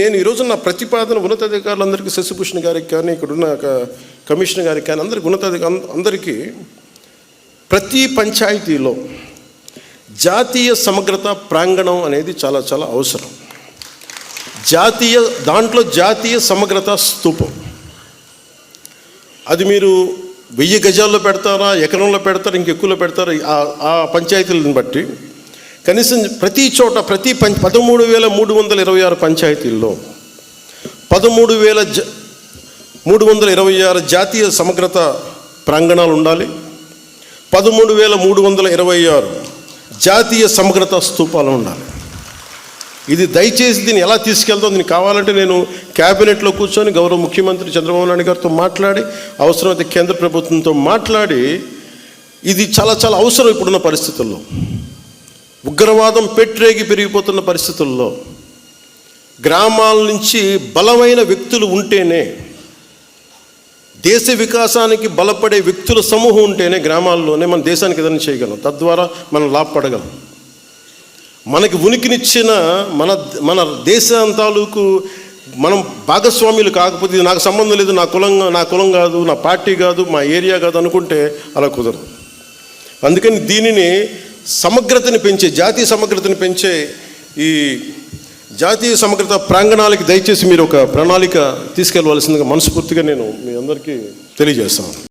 నేను ఈరోజు నా ప్రతిపాదన ఉన్నతాధికారులందరికీ, శశిభూషణ్ గారికి కానీ, ఇక్కడున్న కమిషనర్ గారికి కానీ, అందరికీ అందరికీ ప్రతి పంచాయతీలో జాతీయ సమగ్రత ప్రాంగణం అనేది చాలా చాలా అవసరం. దాంట్లో జాతీయ సమగ్రత స్తూపం, అది మీరు 1000 గజాల్లో పెడతారా, ఎకరంలో పెడతారా, ఇంకెక్కువలో పెడతారా, ఆ పంచాయతీలను బట్టి కనీసం ప్రతి చోట 13,326 పంచాయతీల్లో 13,326 జాతీయ సమగ్రత ప్రాంగణాలు ఉండాలి. 13,326 జాతీయ సమగ్రత స్తూపాలు ఉండాలి. ఇది దయచేసి దీన్ని ఎలా తీసుకెళ్తాం, దీనికి కావాలంటే నేను క్యాబినెట్లో కూర్చొని గౌరవ ముఖ్యమంత్రి చంద్రబాబు నాయుడు గారితో మాట్లాడి, అవసరమైతే కేంద్ర ప్రభుత్వంతో మాట్లాడి, ఇది చాలా చాలా అవసరం. ఇప్పుడున్న పరిస్థితుల్లో, ఉగ్రవాదం పెట్రేగి పెరిగిపోతున్న పరిస్థితుల్లో, గ్రామాల నుంచి బలమైన వ్యక్తులు ఉంటేనే, దేశ వికాసానికి బలపడే వ్యక్తుల సమూహం ఉంటేనే గ్రామాల్లోనే మన దేశానికి ఏదైనా చేయగలం, తద్వారా మనం లాభపడగలం. మనకి ఉనికినిచ్చిన మన దేశం తాలూకు మనం భాగస్వామ్యులు కాకపోతే, ఇది నాకు సంబంధం లేదు, నా కులం కాదు, నా పార్టీ కాదు, మా ఏరియా కాదు అనుకుంటే అలా కుదరదు. అందుకని దీనిని జాతీయ సమగ్రతని పెంచే ఈ జాతీయ సమగ్రత ప్రాంగణాలకి దయచేసి మీరు ఒక ప్రణాళిక తీసుకెళ్ళవలసిందిగా మనస్ఫూర్తిగా నేను మీ అందరికీ తెలియజేస్తాను.